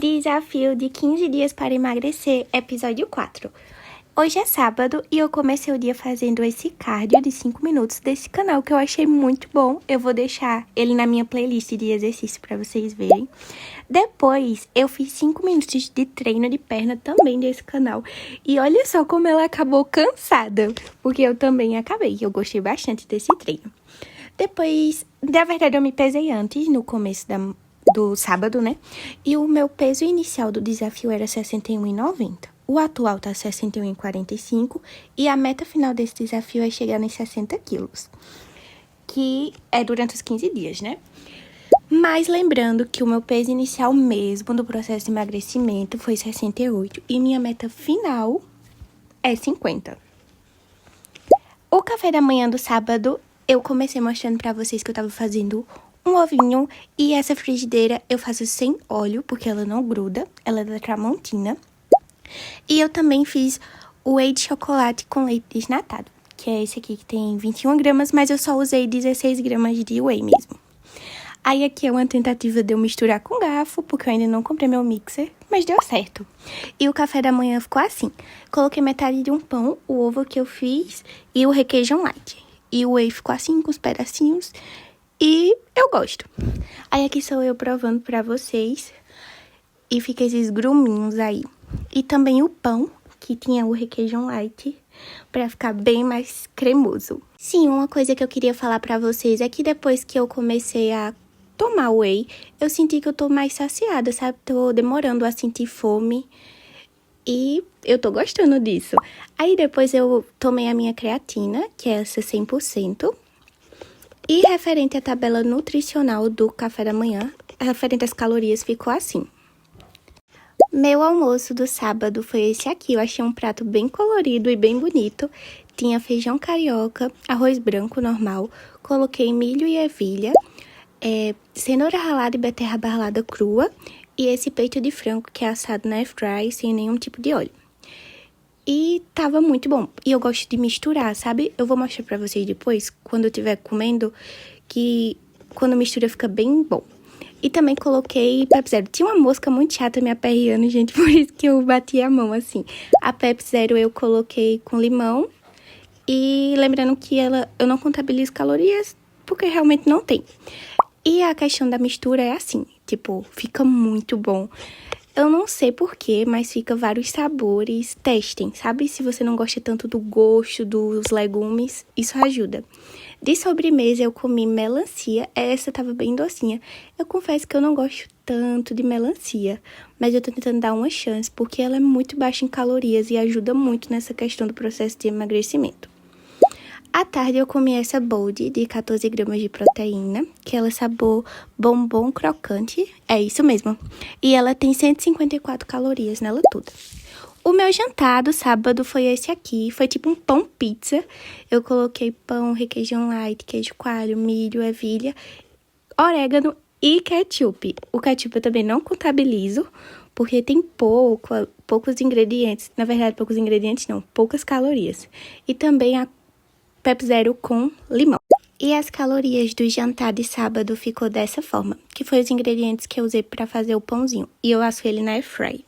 Desafio de 15 dias para emagrecer, episódio 4. Hoje é sábado e eu comecei o dia fazendo esse cardio de 5 minutos desse canal que eu achei muito bom. Eu vou deixar ele na minha playlist de exercício para vocês verem. Depois, eu fiz 5 minutos de treino de perna também desse canal. E olha só como ela acabou cansada, porque eu também acabei. Eu gostei bastante desse treino. Depois, na verdade, eu me pesei antes, no começo do sábado, né? E o meu peso inicial do desafio era 61,90. O atual tá 61,45 e a meta final desse desafio é chegar nos 60 quilos, que é durante os 15 dias, né? Mas lembrando que o meu peso inicial mesmo do processo de emagrecimento foi 68 e minha meta final é 50. O café da manhã do sábado, eu comecei mostrando pra vocês que eu tava fazendo um ovinho e essa frigideira eu faço sem óleo, porque ela não gruda, ela é da Tramontina. E eu também fiz o whey de chocolate com leite desnatado, que é esse aqui que tem 21 gramas, mas eu só usei 16 gramas de whey mesmo. Aí aqui é uma tentativa de eu misturar com garfo, porque eu ainda não comprei meu mixer, mas deu certo. E o café da manhã ficou assim. Coloquei metade de um pão, o ovo que eu fiz e o requeijão light. E o whey ficou assim, com os pedacinhos. E eu gosto. Aí aqui sou eu provando pra vocês. E fica esses gruminhos aí. E também o pão, que tinha o requeijão light, pra ficar bem mais cremoso. Sim, uma coisa que eu queria falar pra vocês é que depois que eu comecei a tomar whey, eu senti que eu tô mais saciada, sabe? Tô demorando a sentir fome. E eu tô gostando disso. Aí depois eu tomei a minha creatina, que é essa 100%. E referente à tabela nutricional do café da manhã, referente às calorias, ficou assim. Meu almoço do sábado foi esse aqui. Eu achei um prato bem colorido e bem bonito. Tinha feijão carioca, arroz branco normal, coloquei milho e ervilha, cenoura ralada e beterraba ralada crua e esse peito de frango que é assado na airfryer sem nenhum tipo de óleo. E tava muito bom. E eu gosto de misturar, sabe? Eu vou mostrar pra vocês depois, quando eu estiver comendo, que quando mistura fica bem bom. E também coloquei Pepsi Zero. Tinha uma mosca muito chata me aperreando, gente, por isso que eu bati a mão assim. A Pepsi Zero eu coloquei com limão. E lembrando que eu não contabilizo calorias, porque realmente não tem. E a questão da mistura é assim, tipo, fica muito bom. Eu não sei porquê, mas fica vários sabores. Testem, sabe? Se você não gosta tanto do gosto dos legumes, isso ajuda. De sobremesa, eu comi melancia. Essa tava bem docinha. Eu confesso que eu não gosto tanto de melancia, mas eu tô tentando dar uma chance, porque ela é muito baixa em calorias e ajuda muito nessa questão do processo de emagrecimento. À tarde, eu comi essa bold de 14 gramas de proteína, que ela é sabor bombom crocante, é isso mesmo. E ela tem 154 calorias nela toda. O meu jantar do sábado foi esse aqui, foi tipo um pão pizza. Eu coloquei pão, requeijão light, queijo coalho, milho, ervilha, orégano e ketchup. O ketchup eu também não contabilizo, porque tem poucos ingredientes. Na verdade, poucos ingredientes não, poucas calorias. E também a Pepsi Zero com limão. E as calorias do jantar de sábado ficou dessa forma, que foi os ingredientes que eu usei para fazer o pãozinho. E eu asso ele na airfryer.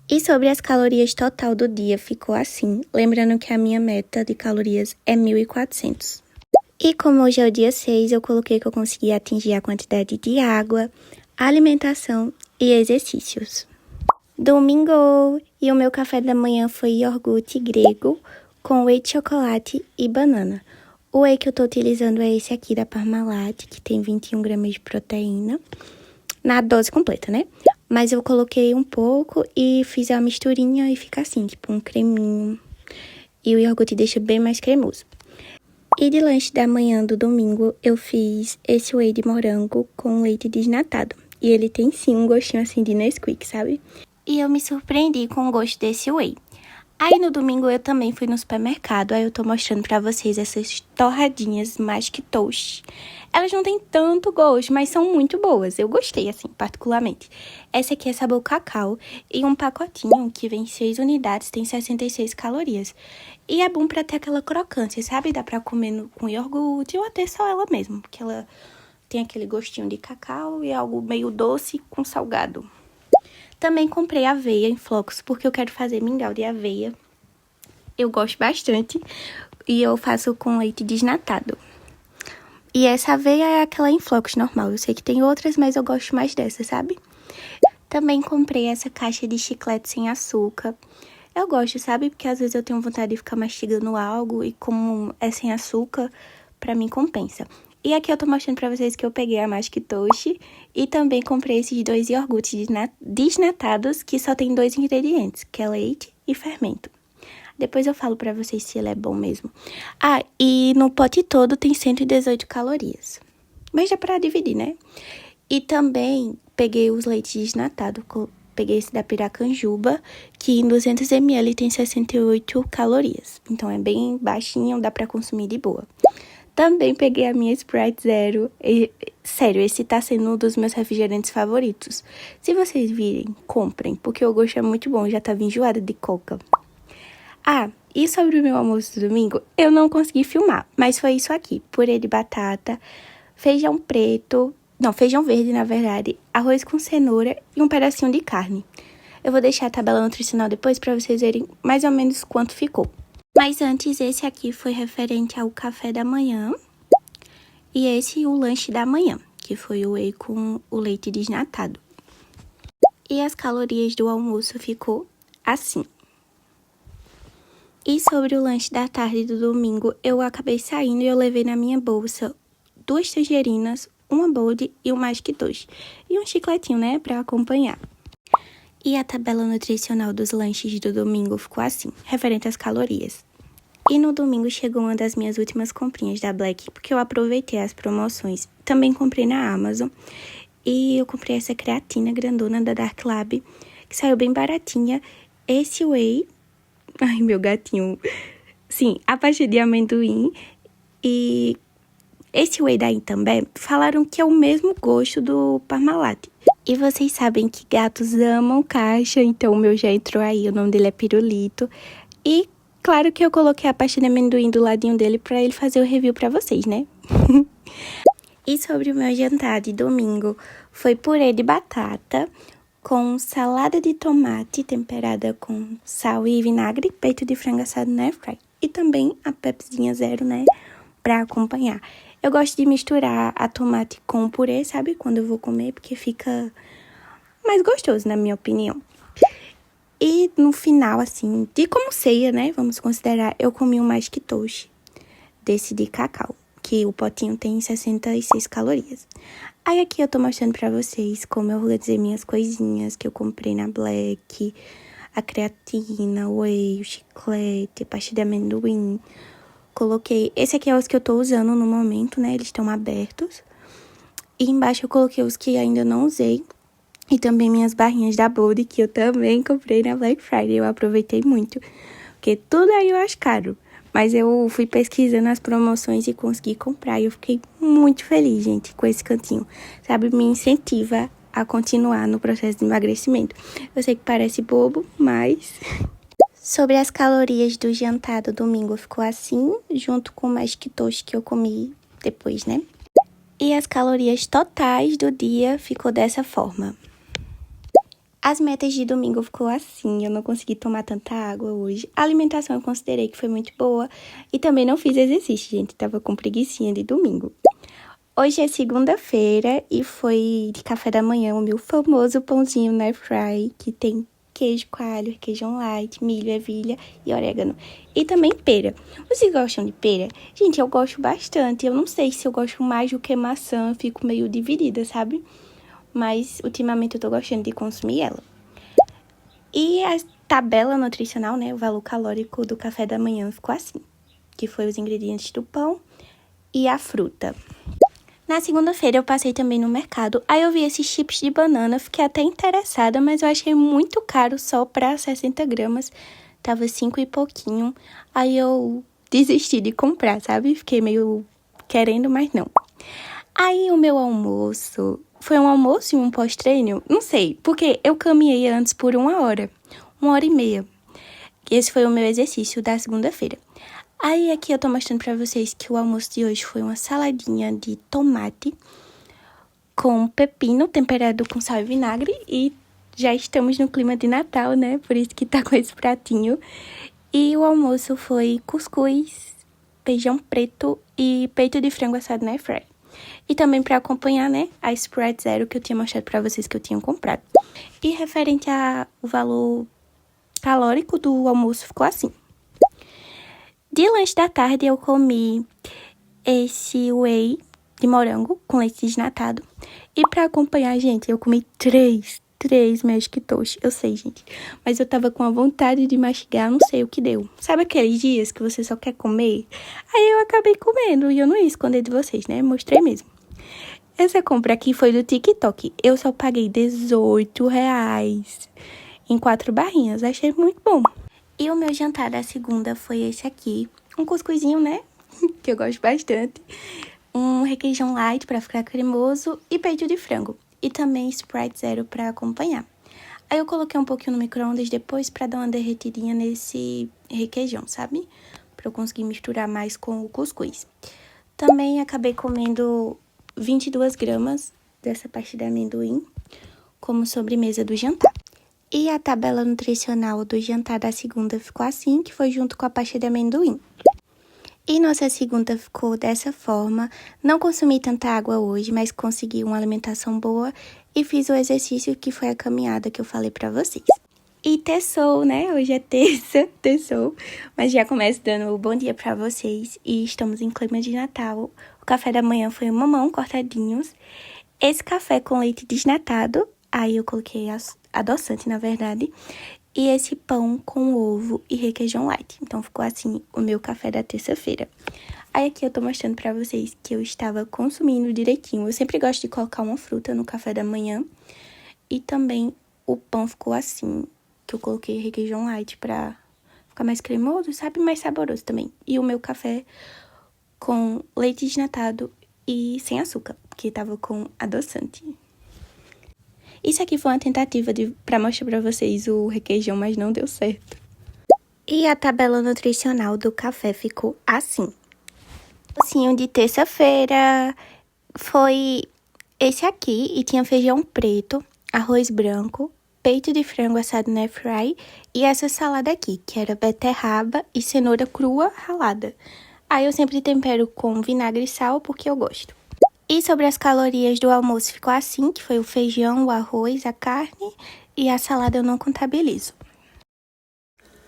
E sobre as calorias total do dia ficou assim, lembrando que a minha meta de calorias é 1.400. E como hoje é o dia 6, eu coloquei que eu consegui atingir a quantidade de água, alimentação e exercícios. Domingo! E o meu café da manhã foi iogurte grego com whey de chocolate e banana. O whey que eu tô utilizando é esse aqui da Parmalat, que tem 21 gramas de proteína, na dose completa, né? Mas eu coloquei um pouco e fiz a misturinha e fica assim, tipo um creminho. E o iogurte deixa bem mais cremoso. E de lanche da manhã do domingo, eu fiz esse whey de morango com leite desnatado. E ele tem sim um gostinho assim de Nesquik, sabe? E eu me surpreendi com o gosto desse whey. Aí no domingo eu também fui no supermercado, aí eu tô mostrando pra vocês essas torradinhas Magic Toast. Elas não têm tanto gosto, mas são muito boas, eu gostei assim, particularmente. Essa aqui é sabor cacau e um pacotinho que vem 6 unidades, tem 66 calorias. E é bom pra ter aquela crocância, sabe? Dá pra comer com iogurte ou até só ela mesmo, porque ela tem aquele gostinho de cacau e algo meio doce com salgado. Também comprei aveia em flocos, porque eu quero fazer mingau de aveia. Eu gosto bastante e eu faço com leite desnatado. E essa aveia é aquela em flocos normal. Eu sei que tem outras, mas eu gosto mais dessa, sabe? Também comprei essa caixa de chiclete sem açúcar. Eu gosto, sabe? Porque às vezes eu tenho vontade de ficar mastigando algo e como é sem açúcar, pra mim compensa. E aqui eu tô mostrando pra vocês que eu peguei a Maskitoshi e também comprei esses 2 iogurtes desnatados que só tem 2 ingredientes, que é leite e fermento. Depois eu falo pra vocês se ele é bom mesmo. Ah, e no pote todo tem 118 calorias. Mas dá pra dividir, né? E também peguei os leites desnatados. Peguei esse da Piracanjuba, que em 200 ml tem 68 calorias. Então é bem baixinho, dá pra consumir de boa. Também peguei a minha Sprite Zero. E, sério, esse tá sendo um dos meus refrigerantes favoritos. Se vocês virem, comprem, porque o gosto é muito bom. Já tava enjoada de coca. Ah, e sobre o meu almoço do domingo, eu não consegui filmar, mas foi isso aqui. Purê de batata, feijão preto, não, feijão verde, na verdade, arroz com cenoura e um pedacinho de carne. Eu vou deixar a tabela nutricional depois pra vocês verem mais ou menos quanto ficou. Mas antes, esse aqui foi referente ao café da manhã e esse o lanche da manhã, que foi o whey com o leite desnatado. E as calorias do almoço ficou assim. E sobre o lanche da tarde do domingo, eu acabei saindo e eu levei na minha bolsa 2 tangerinas, uma Bold e um Maskitoshi. E um chicletinho, né, pra acompanhar. E a tabela nutricional dos lanches do domingo ficou assim, referente às calorias. E no domingo chegou uma das minhas últimas comprinhas da Black, porque eu aproveitei as promoções. Também comprei na Amazon. E eu comprei essa creatina grandona da Dark Lab, que saiu bem baratinha. Esse whey... Ai, meu gatinho. Sim, a pasta de amendoim e esse whey da Intambé falaram que é o mesmo gosto do Parmalat. E vocês sabem que gatos amam caixa, então o meu já entrou aí, o nome dele é Pirulito. E claro que eu coloquei a pasta de amendoim do ladinho dele pra ele fazer o review pra vocês, né? E sobre o meu jantar de domingo, foi purê de batata com salada de tomate temperada com sal e vinagre, peito de frango assado na airfryer. E também a Pepsinha Zero, né, pra acompanhar. Eu gosto de misturar a tomate com o purê, sabe, quando eu vou comer, porque fica mais gostoso, na minha opinião. E no final, assim, de como ceia, né, vamos considerar, eu comi um Maskitoshi desse de cacau, que o potinho tem 66 calorias. Aí aqui eu tô mostrando pra vocês como eu organizei minhas coisinhas que eu comprei na Black, a creatina, o whey, o chiclete, a pasta de amendoim. Coloquei, esse aqui é os que eu tô usando no momento, né, eles estão abertos. E embaixo eu coloquei os que ainda não usei. E também minhas barrinhas da Bold, que eu também comprei na Black Friday, eu aproveitei muito. Porque tudo aí eu acho caro. Mas eu fui pesquisando as promoções e consegui comprar. E eu fiquei muito feliz, gente, com esse cantinho. Sabe, me incentiva a continuar no processo de emagrecimento. Eu sei que parece bobo, mas... Sobre as calorias do jantar do domingo ficou assim, junto com o Maskitoshi que eu comi depois, né? E as calorias totais do dia ficou dessa forma. As metas de domingo ficou assim, eu não consegui tomar tanta água hoje. A alimentação eu considerei que foi muito boa e também não fiz exercício, gente, tava com preguicinha de domingo. Hoje é segunda-feira e foi de café da manhã o meu famoso pãozinho na airfryer, que tem queijo coalho, requeijão light, milho, ervilha e orégano. E também pera. Vocês gostam de pera? Gente, eu gosto bastante, eu não sei se eu gosto mais do que maçã, eu fico meio dividida, sabe? Mas ultimamente eu tô gostando de consumir ela. E a tabela nutricional, né, o valor calórico do café da manhã ficou assim, que foi os ingredientes do pão e a fruta. Na segunda-feira eu passei também no mercado, aí eu vi esses chips de banana, fiquei até interessada, mas eu achei muito caro só pra 60 gramas, tava 5 e pouquinho, aí eu desisti de comprar, sabe? Fiquei meio querendo, mas não. Aí o meu almoço... Foi um almoço e um pós-treino? Não sei, porque eu caminhei antes por 1 hora e meia. Esse foi o meu exercício da segunda-feira. Aí aqui eu tô mostrando pra vocês que o almoço de hoje foi uma saladinha de tomate com pepino temperado com sal e vinagre. E, já estamos no clima de Natal, né? Por isso que tá com esse pratinho. E o almoço foi cuscuz, feijão preto e peito de frango assado na airfryer. E também para acompanhar, né, a Sprite Zero que eu tinha mostrado para vocês que eu tinha comprado. E referente ao valor calórico do almoço, ficou assim. De lanche da tarde eu comi esse whey de morango com leite desnatado. E para acompanhar, gente, eu comi três Magic Toast. Eu sei, gente, mas eu tava com a vontade de mastigar, não sei o que deu. Sabe aqueles dias que você só quer comer? Aí eu acabei comendo e eu não ia esconder de vocês, né? Mostrei mesmo. Essa compra aqui foi do TikTok. Eu só paguei R$18 em 4 barrinhas. Achei muito bom. E o meu jantar da segunda foi esse aqui. Um cuscuzinho, né? Que eu gosto bastante. Um requeijão light para ficar cremoso e peito de frango. E também Sprite Zero para acompanhar. Aí eu coloquei um pouquinho no micro-ondas depois para dar uma derretidinha nesse requeijão, sabe? Para eu conseguir misturar mais com o cuscuz. Também acabei comendo 22 gramas dessa pasta de amendoim como sobremesa do jantar. E a tabela nutricional do jantar da segunda ficou assim, que foi junto com a pasta de amendoim. E nossa segunda ficou dessa forma. Não consumi tanta água hoje, mas consegui uma alimentação boa e fiz o exercício que foi a caminhada que eu falei pra vocês. E terçou, né? Hoje é terça, terçou. Mas já começo dando um bom dia pra vocês e estamos em clima de Natal. O café da manhã foi um mamão cortadinhos. Esse café com leite desnatado, aí eu coloquei adoçante, na verdade. E esse pão com ovo e requeijão light. Então, ficou assim o meu café da terça-feira. Aí, aqui eu tô mostrando pra vocês que eu estava consumindo direitinho. Eu sempre gosto de colocar uma fruta no café da manhã. E também o pão ficou assim, que eu coloquei requeijão light pra ficar mais cremoso, sabe? Mais saboroso também. E o meu café com leite desnatado e sem açúcar, porque tava com adoçante. Isso aqui foi uma tentativa pra mostrar pra vocês o requeijão, mas não deu certo. E a tabela nutricional do café ficou assim. Docinho de terça-feira foi esse aqui e tinha feijão preto, arroz branco, peito de frango assado na airfryer e essa salada aqui, que era beterraba e cenoura crua ralada. Aí eu sempre tempero com vinagre e sal porque eu gosto. E sobre as calorias do almoço ficou assim, que foi o feijão, o arroz, a carne e a salada eu não contabilizo.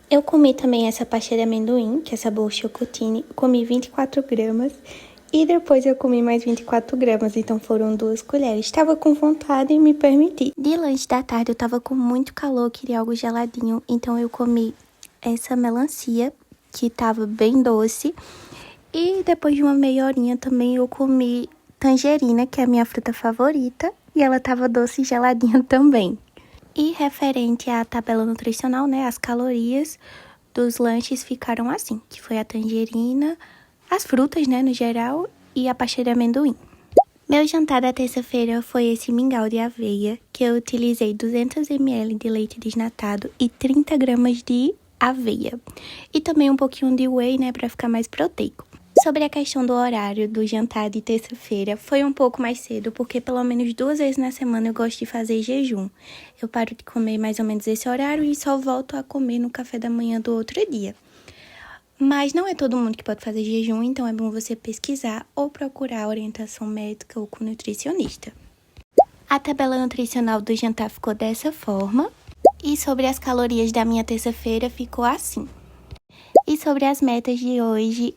Eu comi também essa pasta de amendoim, que é sabor chocotine, comi 24 gramas e depois eu comi mais 24 gramas, então foram 2 colheres. Estava com vontade e me permiti. De lanche da tarde eu tava com muito calor, queria algo geladinho, então eu comi essa melancia, que tava bem doce. E depois de uma meia horinha também eu comi tangerina, que é a minha fruta favorita, e ela tava doce e geladinha também. E referente à tabela nutricional, né, as calorias dos lanches ficaram assim, que foi a tangerina, as frutas, né, no geral, e a pasta de amendoim. Meu jantar da terça-feira foi esse mingau de aveia, que eu utilizei 200 ml de leite desnatado e 30 gramas de aveia. E também um pouquinho de whey, né, pra ficar mais proteico. Sobre a questão do horário do jantar de terça-feira, foi um pouco mais cedo, porque pelo menos 2 vezes na semana eu gosto de fazer jejum. Eu paro de comer mais ou menos esse horário e só volto a comer no café da manhã do outro dia. Mas não é todo mundo que pode fazer jejum, então é bom você pesquisar ou procurar orientação médica ou com nutricionista. A tabela nutricional do jantar ficou dessa forma. E sobre as calorias da minha terça-feira ficou assim. E sobre as metas de hoje,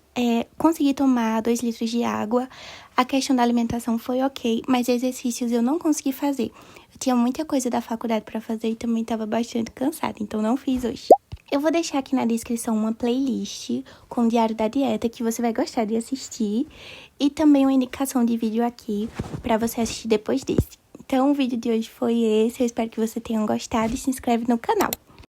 consegui tomar 2 litros de água. A questão da alimentação foi ok, mas exercícios eu não consegui fazer. Eu tinha muita coisa da faculdade para fazer e também estava bastante cansada, então não fiz hoje. Eu vou deixar aqui na descrição uma playlist com o Diário da Dieta que você vai gostar de assistir. E também uma indicação de vídeo aqui para você assistir depois desse. Então o vídeo de hoje foi esse, eu espero que você tenha gostado e se inscreve no canal.